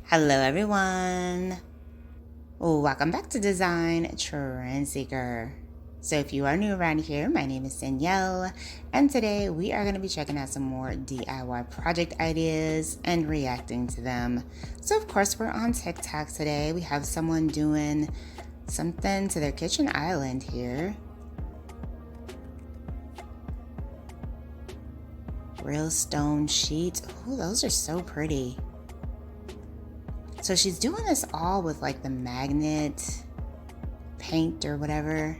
Hello everyone. Welcome back to Design Trend Seeker. So if you are new around here, my name is Danielle, and today we are going to be checking out some more DIY project ideas and reacting to them. So of course we're on TikTok today. We have someone doing something to their kitchen island here. Real stone sheets. Ooh, those are so pretty. So she's doing this all with like the magnet paint or whatever.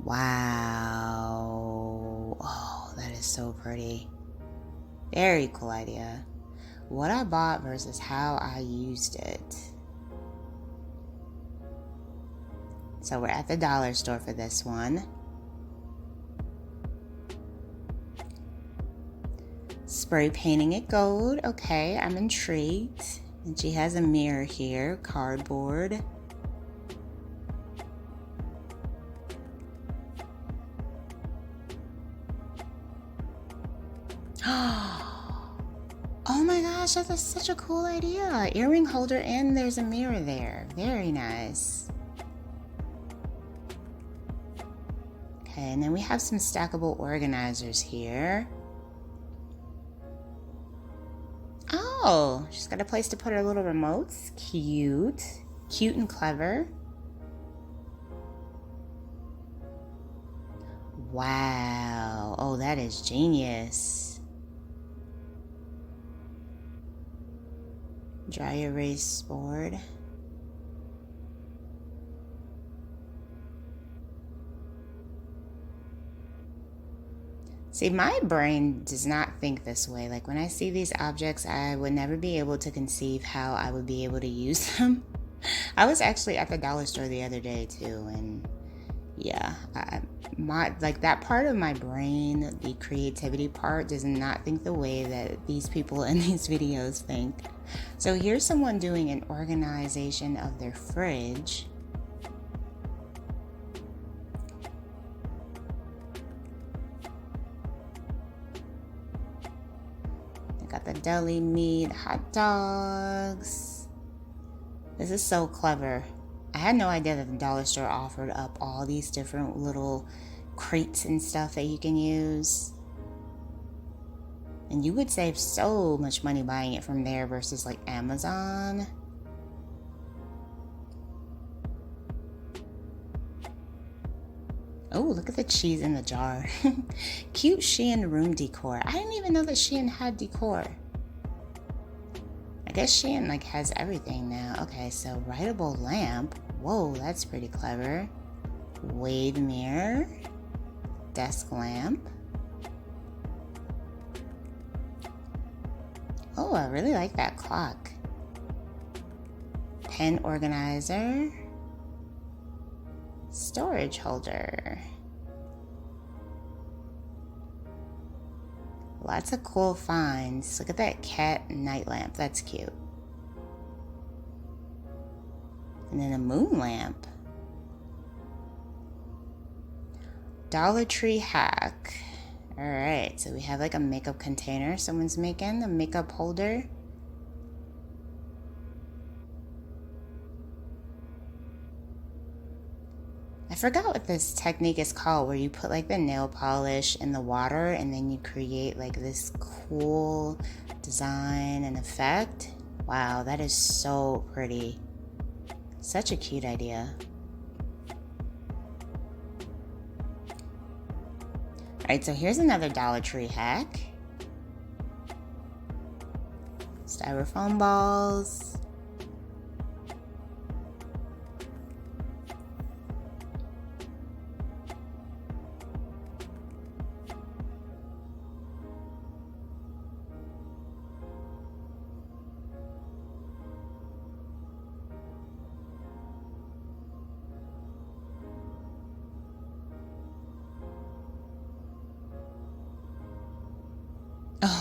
Wow. Oh, that is so pretty. Very cool idea. What I bought versus how I used it. So we're at the dollar store for this one. Spray painting it gold. Okay, I'm intrigued. And she has a mirror here, cardboard. Oh my gosh, that's such a cool idea. Earring holder and there's a mirror there. Very nice. Okay, and then we have some stackable organizers here. Oh, she's got a place to put her little remotes. Cute. Cute and clever. Wow. Oh, that is genius. Dry erase board. See, my brain does not think this way. Like when I see these objects, I would never be able to conceive how I would be able to use them. I was actually at the dollar store the other day too, and yeah, like that part of my brain, the creativity part, does not think the way that these people in these videos think. So here's someone doing an organization of their fridge. Got the deli meat, hot dogs. This is so clever. I had no idea that the dollar store offered up all these different little crates and stuff that you can use. And you would save so much money buying it from there versus like Amazon. Oh, look at the cheese in the jar. Cute Shein room decor. I didn't even know that Shein had decor. I guess Shein like has everything now. Okay, so writable lamp. Whoa, that's pretty clever. Wave mirror. Desk lamp. Oh, I really like that clock. Pen organizer. Storage holder. Lots of cool finds. Look at that cat night lamp. That's cute. And then a moon lamp. Dollar Tree hack. All right, so we have like a makeup container someone's making, a makeup holder. I forgot what this technique is called, where you put like the nail polish in the water and then you create like this cool design and effect. Wow, that is so pretty. Such a cute idea. All right, so here's another Dollar Tree hack. Styrofoam balls.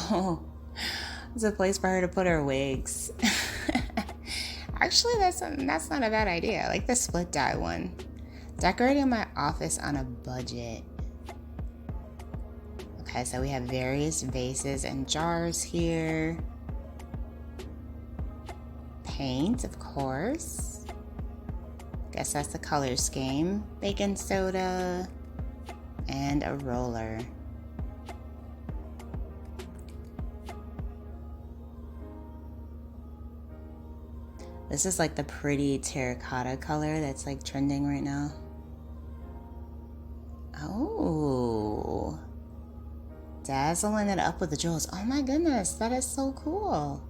Oh, it's a place for her to put her wigs. Actually, that's not a bad idea. I like the split dye one. Decorating my office on a budget. Okay, so we have various vases and jars here. Paint, of course. Guess that's the color scheme. Baking soda and a roller. This is like the pretty terracotta color that's like trending right now. Oh, dazzling it up with the jewels. Oh my goodness, that is so cool.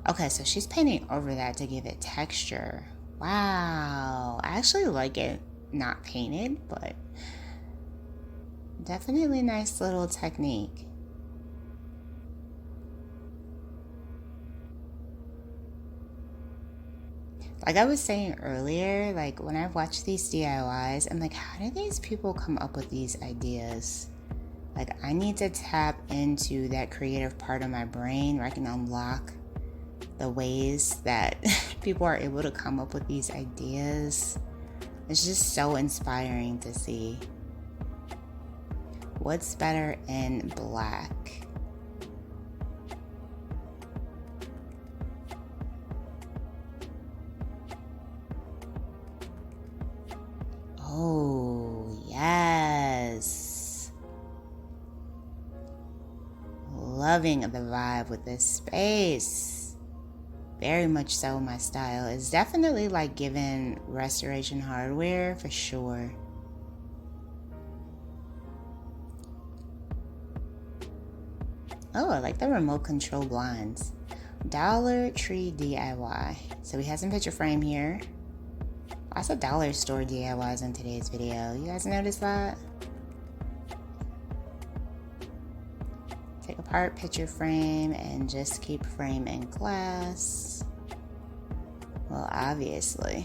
Okay, so she's painting over that to give it texture. Wow, I actually like it not painted, but definitely nice little technique. Like I was saying earlier, like when I watch these DIYs, I'm like, how do these people come up with these ideas? Like I need to tap into that creative part of my brain where I can unlock the ways that people are able to come up with these ideas. It's just so inspiring to see. What's better in black? Oh, yes. Loving the vibe with this space. Very much so my style. It's definitely like giving Restoration Hardware for sure. Oh, I like the remote control blinds. Dollar Tree DIY. So we have some picture frame here. Lots of dollar store DIYs in today's video. You guys notice that? Take apart picture frame and just keep frame in glass. Well, obviously.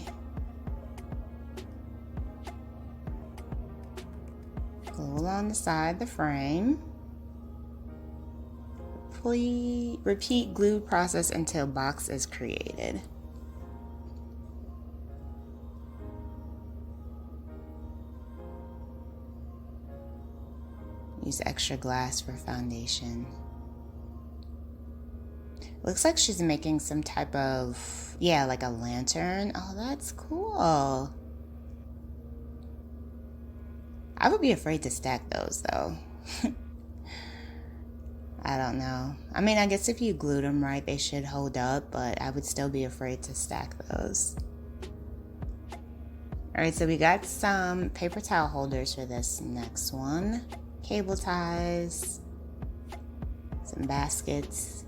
Glue along the side the frame. Repeat glue process until box is created. Use extra glass for foundation. Looks like she's making some type of, yeah, like a lantern. Oh, that's cool. I would be afraid to stack those though. I don't know. I mean, I guess if you glued them right, they should hold up, but I would still be afraid to stack those. All right, so we got some paper towel holders for this next one. Cable ties, some baskets.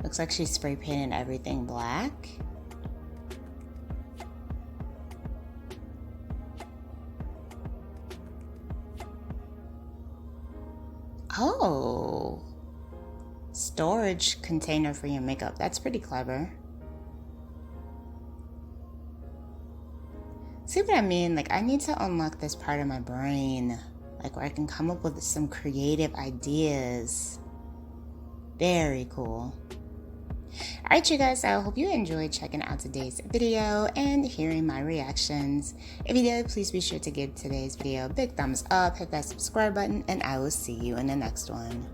Looks like she's spray painted everything black. Oh, storage container for your makeup. That's pretty clever. See what I mean? Like I need to unlock this part of my brain, like where I can come up with some creative ideas. Very cool. All right, you guys, I hope you enjoyed checking out today's video and hearing my reactions. If you did, please be sure to give today's video a big thumbs up, hit that subscribe button, and I will see you in the next one.